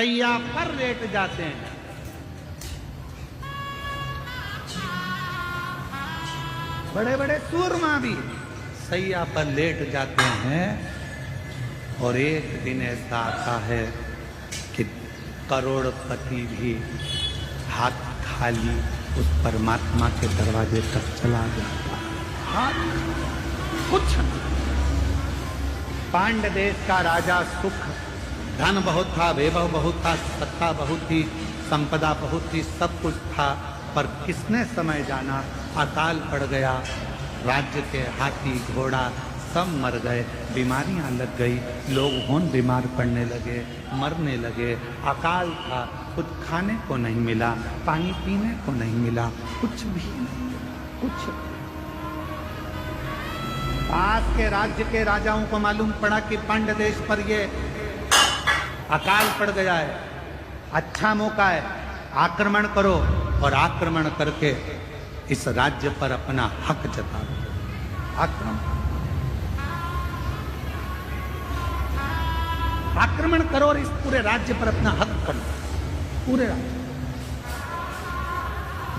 सैया पर लेट जाते हैं। बड़े बड़े सूरमा भी सैया पर लेट जाते हैं। और एक दिन ऐसा आता है कि करोड़पति भी हाथ खाली उस परमात्मा के दरवाजे तक चला जाता है। हाथ कुछ नहीं। पांड्य देश का राजा सुख, धन बहुत था, वैभव बहुत था, सत्ता बहुत थी, संपदा बहुत थी, सब कुछ था। पर किसने समय जाना, अकाल पड़ गया। राज्य के हाथी घोड़ा सब मर गए, बीमारियां लग गई, लोग होन बीमार पड़ने लगे, मरने लगे। अकाल था, कुछ खाने को नहीं मिला, पानी पीने को नहीं मिला, कुछ भी नहीं, कुछ। पास के राज्य के राजाओं को मालूम पड़ा कि पांड्य देश पर ये अकाल पड़ गया है, अच्छा मौका है, आक्रमण करो और आक्रमण करके इस राज्य पर अपना हक जताओ। आक्रमण करो और इस पूरे राज्य पर अपना हक करो, पूरे राज्य।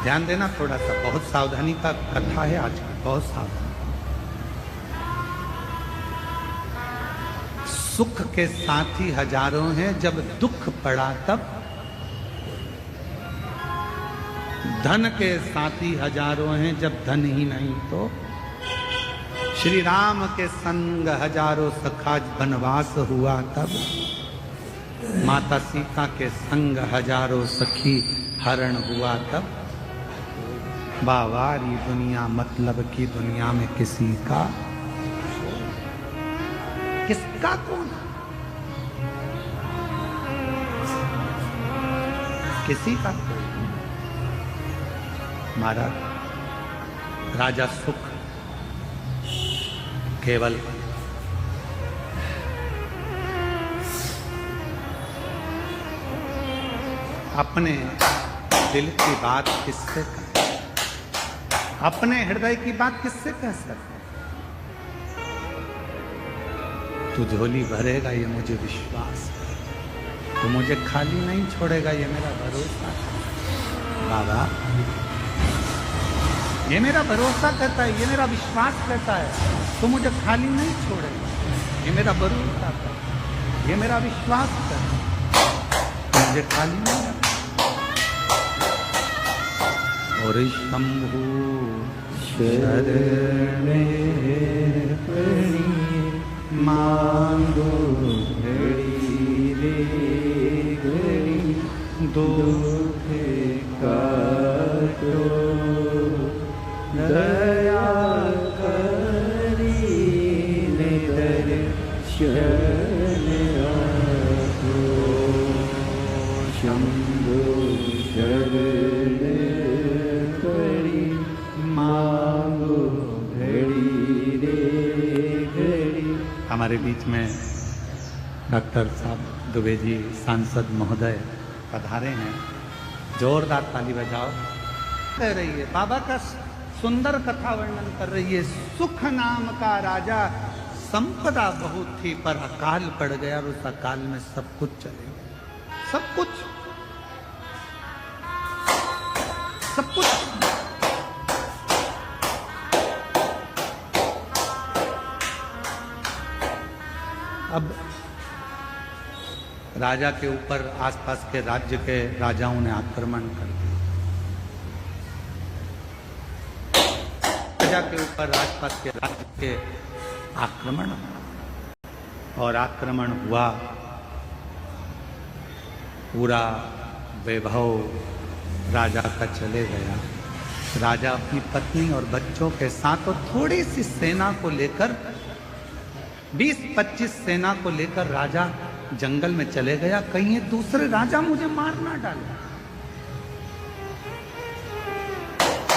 ध्यान देना थोड़ा सा, बहुत सावधानी का कथा है आज की, बहुत सावधानी। सुख के साथी हजारों हैं, जब दुख पड़ा तब। धन के साथी हजारों हैं, जब धन ही नहीं तो। श्री राम के संग हजारों सखा, वनवास हुआ तब। माता सीता के संग हजारों सखी, हरण हुआ तब। बावारी दुनिया मतलब की दुनिया में किसी का, किसका कौन, किसी का कौन। महाराज राजा सुख केवल अपने दिल की बात किससे कहे, अपने हृदय की बात किससे कह सकते। तू झोली भरेगा ये मुझे विश्वास है, तू मुझे खाली नहीं छोड़ेगा ये मेरा भरोसा है। बाबा ये मेरा भरोसा कहता है, ये मेरा विश्वास कहता है, तू मुझे खाली नहीं छोड़ेगा, ये मेरा भरोसा है, ये मेरा विश्वास कहता है, मुझे खाली नहीं रखा। और शंभु शरणे पड़ी, मांगो घड़ी रे घड़ी, दुख काटो दया करी दर्शन आपो। शंभु शरण पड़ी, मांगो घड़ी रे घड़ी। हमारे बीच में डॉक्टर साहब दुबे जी सांसद महोदय पधारे हैं, जोरदार ताली बजाओ। कह रही है, बाबा का सुंदर कथा वर्णन कर रही है। सुख नाम का राजा, संपदा बहुत थी पर अकाल पड़ गया और उस अकाल में सब कुछ चले गया, सब कुछ, सब कुछ। अब राजा के ऊपर आसपास के राज्य के राजाओं ने आक्रमण कर दिया। राजा के ऊपर आसपास के राज्य के आक्रमण, और आक्रमण हुआ। पूरा वैभव राजा का चले गया। राजा अपनी पत्नी और बच्चों के साथ और थोड़ी सी सेना को लेकर, 20-25 सेना को लेकर राजा जंगल में चले गया। कहीं ये दूसरे राजा मुझे मार ना डाले,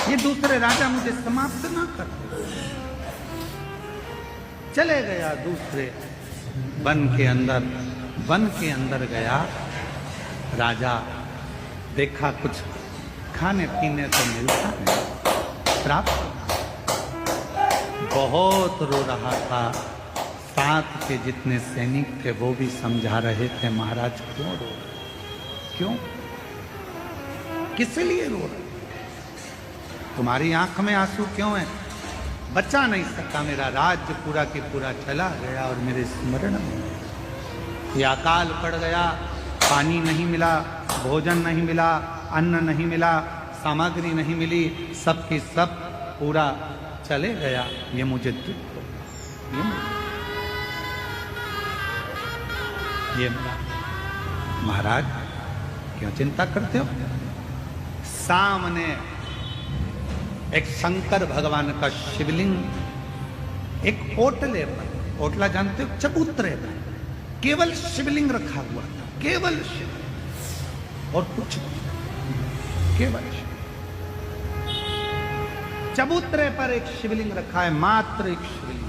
ये दूसरे राजा मुझे समाप्त ना कर। चले गया दूसरे वन के अंदर, वन के अंदर गया। राजा देखा कुछ खाने पीने को मिलता नहीं, प्राप्त। बहुत रो रहा था। साथ के जितने सैनिक थे वो भी समझा रहे थे, महाराज क्यों रो रहे, क्यों? किस लिए रो रहे? तुम्हारी आंख में आंसू क्यों है? बचा नहीं सका, मेरा राज्य पूरा के पूरा चला गया और मेरे स्मरण में ये अकाल पड़ गया। पानी नहीं मिला, भोजन नहीं मिला, अन्न नहीं मिला, सामग्री नहीं मिली, सब की सब पूरा चले गया। ये मुझे दुख हो, ये महाराज क्यों चिंता करते हो? सामने एक शंकर भगवान का शिवलिंग एक ओटले पर, ओटला जानते हो, चबूतरे पर केवल शिवलिंग रखा हुआ था, केवल शिव और कुछ नहीं, केवल शिव। चबूतरे पर एक शिवलिंग रखा है, मात्र एक शिवलिंग।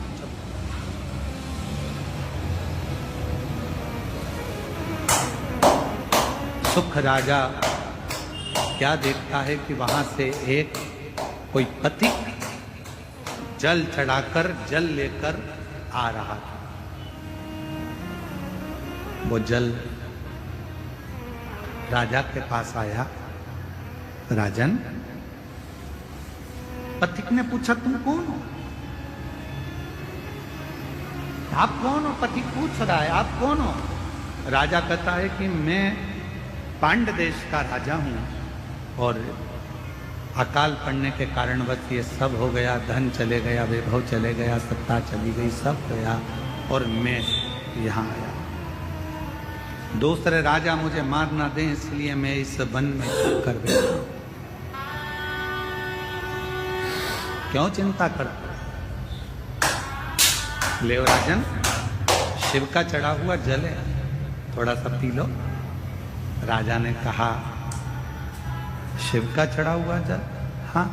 सुख राजा क्या देखता है कि वहां से एक कोई पथिक जल चढ़ाकर जल लेकर आ रहा था। वो जल राजा के पास आया। राजन, पथिक ने पूछा तुम कौन हो? आप कौन हो? पथिक पूछ रहा है आप कौन हो? राजा कहता है कि मैं पांड्य देश का राजा हूं और अकाल पड़ने के कारण बस ये सब हो गया, धन चले गया, वैभव चले गया, सत्ता चली गई, सब गया और मैं यहाँ आया। दूसरे राजा मुझे मार ना दें इसलिए मैं इस वन में कर बैठा। क्यों चिंता करते? ले राजन, शिव का चढ़ा हुआ जल है, थोड़ा सा पी लो। राजा ने कहा शिव का चढ़ा हुआ जल? हाँ।